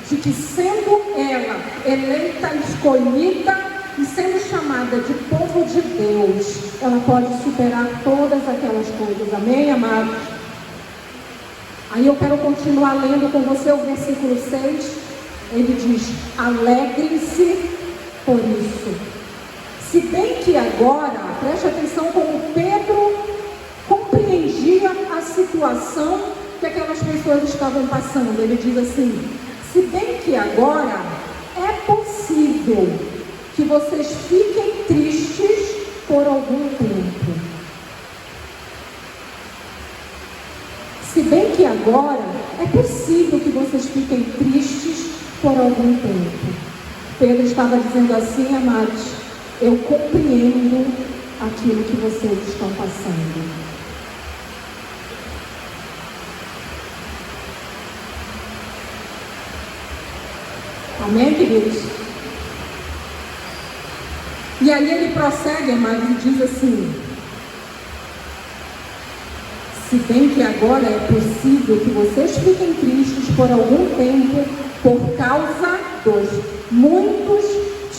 A: de que, sendo ela eleita, escolhida e sendo chamada de povo de Deus, ela pode superar todas aquelas coisas. Amém, amados? Aí eu quero continuar lendo com você o versículo 6. Ele diz: alegre-se por isso. Se bem que agora, preste atenção como Pedro compreendia a situação que aquelas pessoas estavam passando. Ele diz assim: se bem que agora é possível que vocês fiquem tristes por algum tempo. Se bem que agora é possível que vocês fiquem tristes por algum tempo. Pedro estava dizendo assim: amados, eu compreendo aquilo que vocês estão passando. Amém, queridos? E aí ele prossegue, amados, e diz assim: se bem que agora é possível que vocês fiquem tristes por algum tempo, por causa dos muitos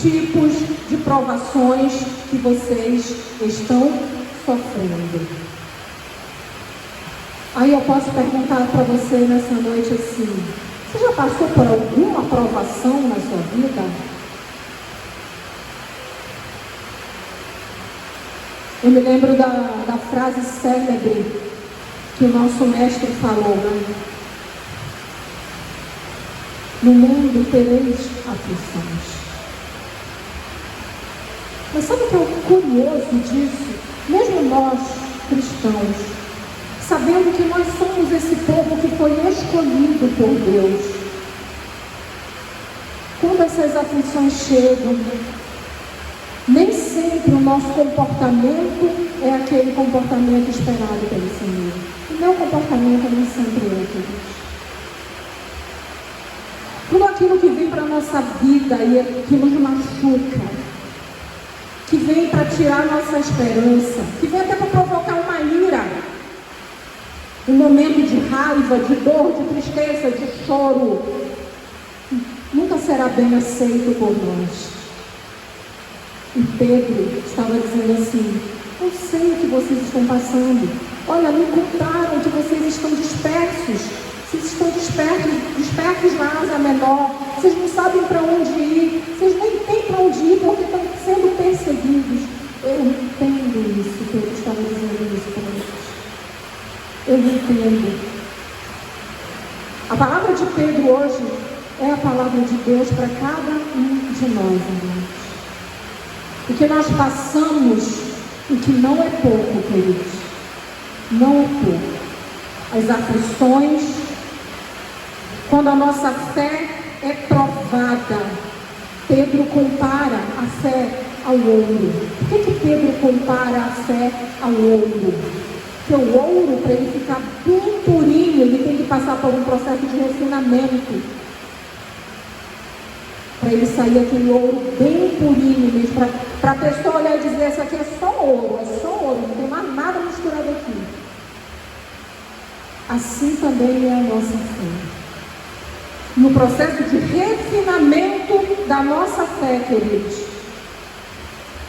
A: tipos de provações que vocês estão sofrendo. Aí eu posso perguntar para você nessa noite assim: você já passou por alguma provação na sua vida? Eu me lembro da frase célebre que o nosso mestre falou, né? No mundo tereis aflições. Mas sabe o que é o curioso disso? Mesmo nós, cristãos, sabendo que nós somos esse povo que foi escolhido por Deus, quando essas aflições chegam, nem sempre o nosso comportamento é aquele comportamento esperado pelo Senhor. O meu comportamento nem sempre é aquele. Tudo aquilo que vem para a nossa vida e que nos machuca, que vem para tirar nossa esperança, que vem até para provocar uma ira, um momento de raiva, de dor, de tristeza, de choro, nunca será bem aceito por nós. E Pedro estava dizendo assim: eu sei o que vocês estão passando. Olha, me contaram que vocês estão dispersos. Vocês estão dispersos na Ásia Menor. Vocês não sabem para onde ir. Vocês nem têm para onde ir porque estão sendo perseguidos. Eu entendo isso. Pedro estava dizendo isso para nós. Eu entendo. A palavra de Pedro hoje é a palavra de Deus para cada um de nós, irmãos. O que nós passamos, o que não é pouco, queridos. Não é pouco. As aflições, quando a nossa fé é provada. Pedro compara a fé ao ouro. Por que Pedro compara a fé ao ouro? Porque o ouro, para ele ficar bem purinho, ele tem que passar por um processo de refinamento. Para ele sair aquele ouro bem purinho mesmo. Para a pessoa olhar e dizer: isso aqui é só ouro, não tem mais nada misturado aqui. Assim também é a nossa fé. No processo de refinamento da nossa fé, queridos,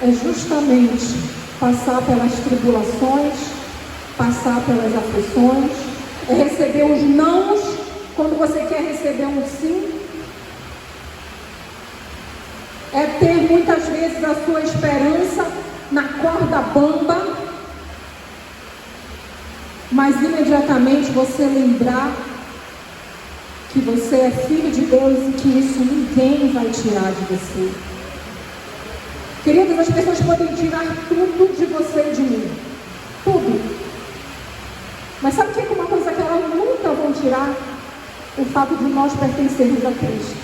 A: é justamente passar pelas tribulações, passar pelas aflições, é receber os nãos quando você quer receber um sim, é ter muitas vezes a sua esperança na corda bamba, mas imediatamente você lembrar que você é filho de Deus e que isso ninguém vai tirar de você. Queridos, as pessoas podem tirar tudo de você e de mim. Tudo. Mas sabe o que é uma coisa que elas nunca vão tirar? O fato de nós pertencermos a Cristo.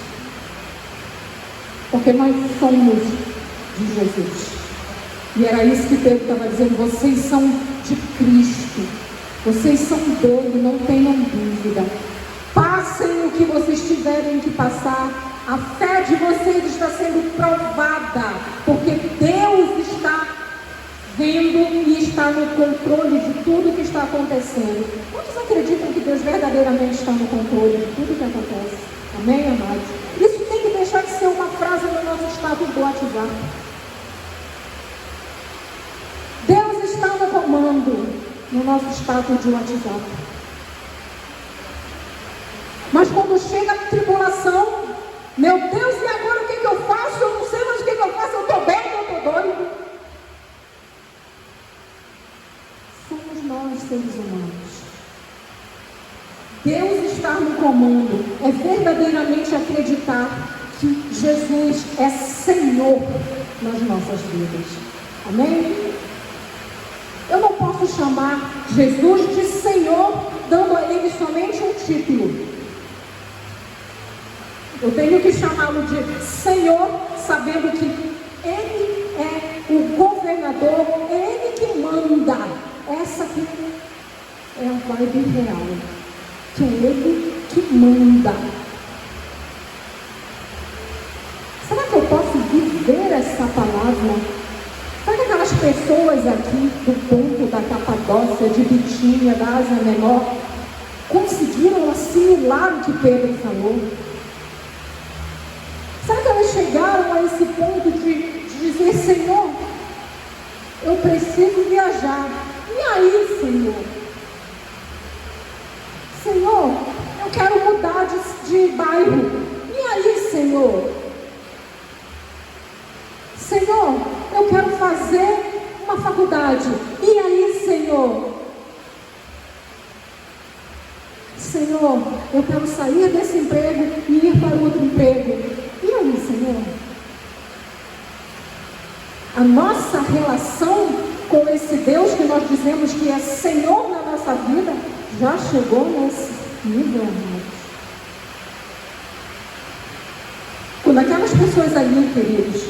A: Porque nós somos de Jesus. E era isso que Pedro estava dizendo: vocês são de Cristo. Vocês são dele, não tenham dúvida. Passem o que vocês tiverem que passar. A fé de vocês está sendo provada. Porque Deus está vendo e está no controle de tudo que está acontecendo. Quantos acreditam que Deus verdadeiramente está no controle de tudo que acontece? Amém, amados? Isso tem que deixar de ser uma frase no nosso status do WhatsApp. Deus está no comando no nosso status de WhatsApp. Mas quando chega a tribulação, meu Deus, e agora o que eu faço? Eu não sei mais o que eu faço, eu estou bem ou eu estou doido? Somos nós, seres humanos. Deus está no comando é verdadeiramente acreditar que Jesus é Senhor nas nossas vidas. Amém? Eu não posso chamar Jesus de Senhor dando a Ele somente um título. Eu tenho que chamá-lo de Senhor, sabendo que Ele é o governador, é Ele que manda. Essa aqui é a vibe real, que é Ele que manda. Será que eu posso viver essa palavra? Será que aquelas pessoas aqui do ponto da Capadócia, de Bitínia, da Ásia Menor, conseguiram assimilar o que Pedro falou? Será que elas chegaram a esse ponto de dizer: Senhor, eu preciso viajar. E aí, Senhor? Senhor, eu quero mudar de bairro. E aí, Senhor? Senhor, eu quero fazer uma faculdade. E aí, Senhor? Senhor, eu quero sair desse emprego e ir para outro emprego. E aí, Senhor? A nossa relação com esse Deus que nós dizemos que é Senhor na nossa vida já chegou nesse nível, amados. Quando aquelas pessoas ali, queridos,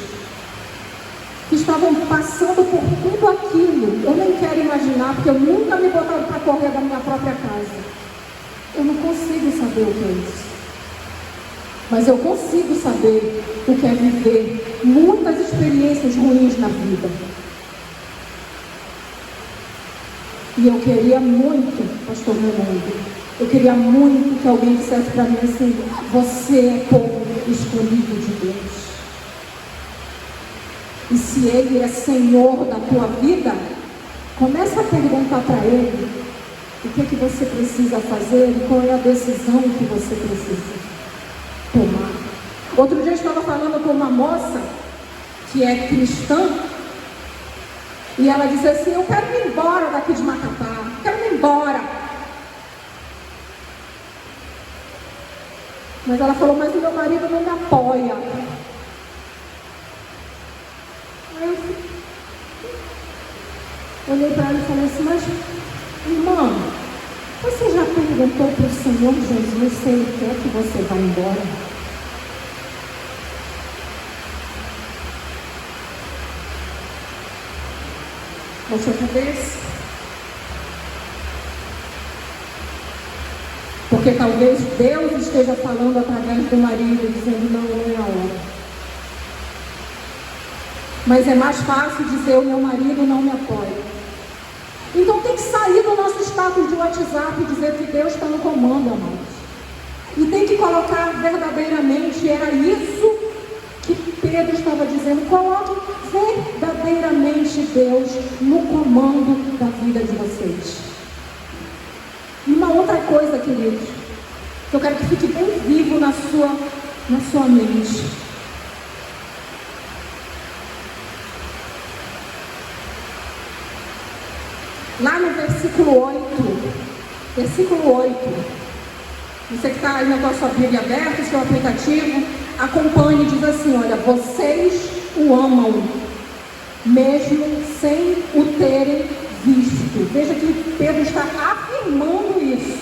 A: que estavam passando por tudo aquilo, eu nem quero imaginar, porque eu nunca me botava para correr da minha própria casa. Eu não consigo saber o que é isso. Mas eu consigo saber o que é viver muitas experiências ruins na vida. E eu queria muito, pastor Raimundo, eu queria muito que alguém dissesse para mim assim: você é povo escolhido de Deus. E se Ele é Senhor da tua vida, começa a perguntar para Ele o que você precisa fazer e qual é a decisão que você precisa tomar. Outro dia eu estava falando com uma moça que é cristã e ela disse assim: eu quero ir embora daqui de Macapá, quero ir embora. Mas ela falou: mas o meu marido não me apoia. Aí eu olhei para ela e falei assim: mas irmã, você já perguntou para o Senhor Jesus se Ele quer que você vá embora? Baixa a cabeça. Porque talvez Deus esteja falando através do marido, dizendo: não é a hora. Mas é mais fácil dizer: o meu marido não me apoia. Então tem que sair do nosso status de WhatsApp e dizer que Deus está no comando, amados. E tem que colocar verdadeiramente, era isso que Pedro estava dizendo: coloque verdadeiramente Deus no comando da vida de vocês. E uma outra coisa, queridos, que eu quero que fique bem vivo na sua mente. Lá no versículo 8, Você que está aí na sua Bíblia aberta, seu aplicativo, acompanhe e diz assim: olha, vocês o amam, mesmo sem o terem visto. Veja que Pedro está afirmando isso.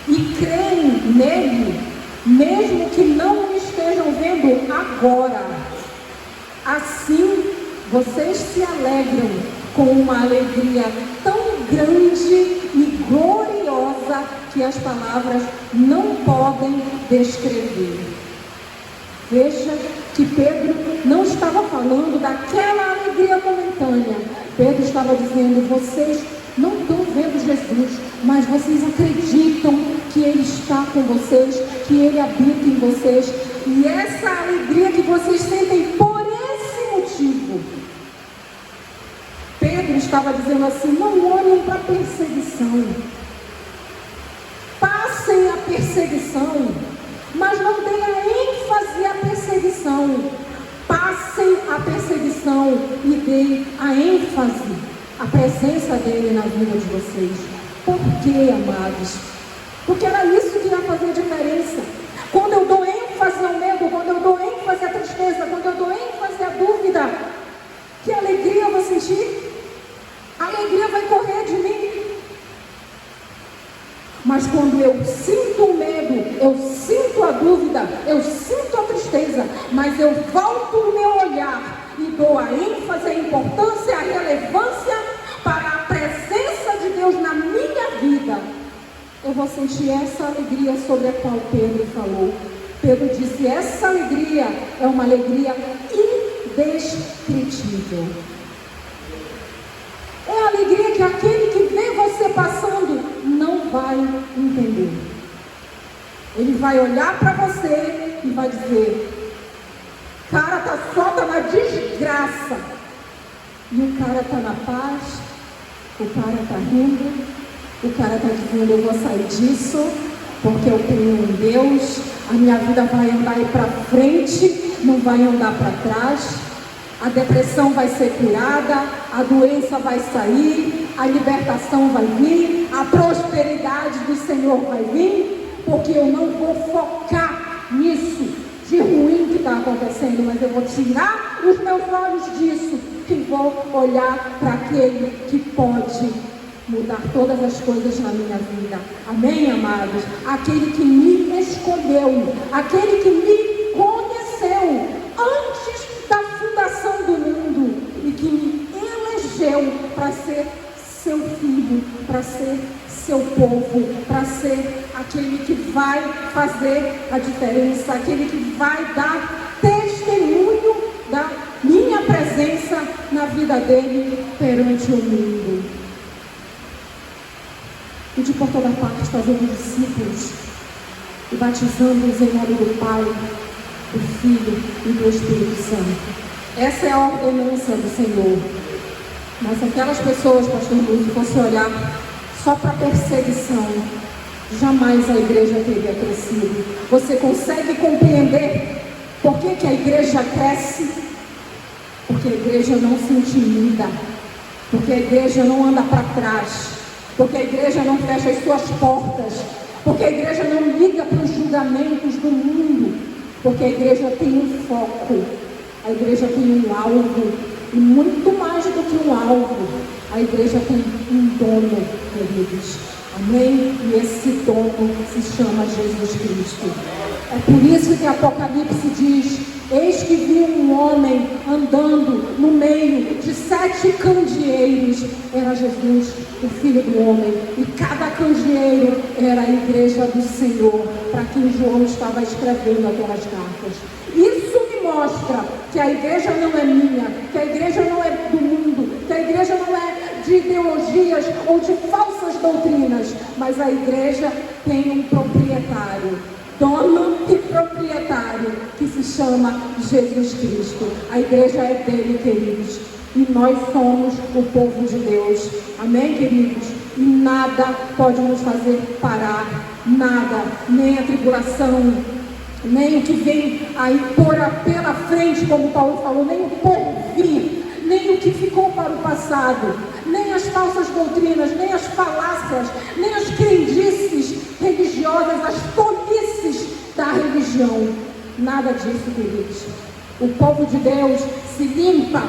A: E creem nele, mesmo que não o estejam vendo agora. Assim, vocês se alegram com uma alegria tão grande e gloriosa que as palavras não podem descrever. Veja que Pedro não estava falando daquela alegria momentânea. Pedro estava dizendo: vocês não estão vendo Jesus, mas vocês acreditam que Ele está com vocês, que Ele habita em vocês. E essa alegria que vocês sentem por esse motivo. Pedro estava dizendo assim: não olhem para a perseguição. Passem a perseguição, mas não deem a ênfase à perseguição. Passem a perseguição e deem a ênfase à presença dele na vida de vocês. Por quê, amados? Porque era isso que ia fazer diferença. Quando eu dou ênfase ao medo, quando eu dou ênfase à tristeza, quando eu dou ênfase à dúvida, que alegria eu vou sentir? A alegria vai correr de mim. Mas quando eu sinto o medo, eu sinto a dúvida, eu sinto a tristeza, mas eu volto o meu olhar e dou a ênfase, a importância, a relevância para a presença de Deus na minha vida, eu vou sentir essa alegria sobre a qual Pedro falou. Pedro disse: essa alegria é uma alegria indescritível. É a alegria que aquele que vê você passando não vai entender. Ele vai olhar para você e vai dizer: cara, só tá na desgraça. E o cara tá na paz, o cara tá rindo, o cara tá dizendo: eu vou sair disso, porque eu tenho um Deus, a minha vida vai andar para frente, não vai andar para trás. A depressão vai ser curada, a doença vai sair, a libertação vai vir, a prosperidade do Senhor vai vir, porque eu não vou focar nisso de ruim que está acontecendo, mas eu vou tirar os meus olhos disso e vou olhar para aquele que pode mudar todas as coisas na minha vida. Amém, amados? Aquele que me escolheu, aquele que me conheceu antes da fundação do mundo e que me elegeu para ser seu filho, para ser seu povo, para ser aquele que vai fazer a diferença, aquele que vai dar testemunho da minha presença na vida dele perante o mundo. E de por toda parte fazendo discípulos e batizando-os em nome do Pai, do Filho e do Espírito Santo. Essa é a ordenança do Senhor. Mas aquelas pessoas, pastor Lúcio, se fosse olhar só para perseguição, jamais a igreja teria crescido. Você consegue compreender por que a igreja cresce? Porque a igreja não se intimida, porque a igreja não anda para trás, porque a igreja não fecha as suas portas, porque a igreja não liga para os julgamentos do mundo, porque a igreja tem um foco, a igreja tem um alvo, e muito mais do que um alvo, a igreja tem um dono, queridos. Amém? E esse dono se chama Jesus Cristo. É por isso que Apocalipse diz: eis que vi um homem andando no meio de 7 candeeiros. Era Jesus, o Filho do Homem. E cada candeeiro era a igreja do Senhor, para quem João estava escrevendo aquelas cartas. Isso me mostra que a igreja não é minha, que a igreja não é do mundo, que a igreja não é de ideologias ou de falsas doutrinas, mas a igreja tem um proprietário, dono e proprietário, que se chama Jesus Cristo. A igreja é dele, queridos, e nós somos o povo de Deus. Amém, queridos? E nada pode nos fazer parar, nada, nem a tribulação, nem o que vem aí pela frente, como Paulo falou, nem o porvir, nem o que ficou para o passado, nem as falsas doutrinas, nem as falácias, nem as crendices religiosas, as religião. Nada disso, queridos. O povo de Deus se limpa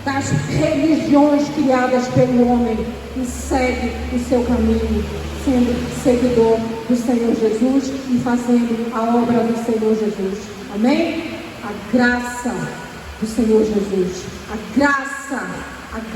A: das religiões criadas pelo homem e segue o seu caminho, sendo seguidor do Senhor Jesus e fazendo a obra do Senhor Jesus. Amém? A graça do Senhor Jesus, a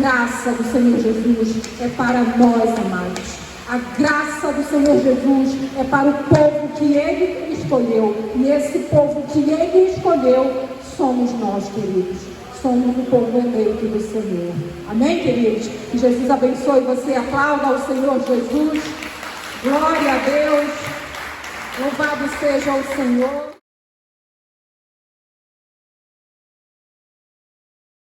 A: graça do Senhor Jesus é para nós, amados. A graça do Senhor Jesus é para o povo que Ele escolheu. E esse povo que Ele escolheu somos nós, queridos. Somos o povo eleito do Senhor. Amém, queridos? Que Jesus abençoe você. Aplauda ao Senhor Jesus. Glória a Deus. Louvado seja o Senhor.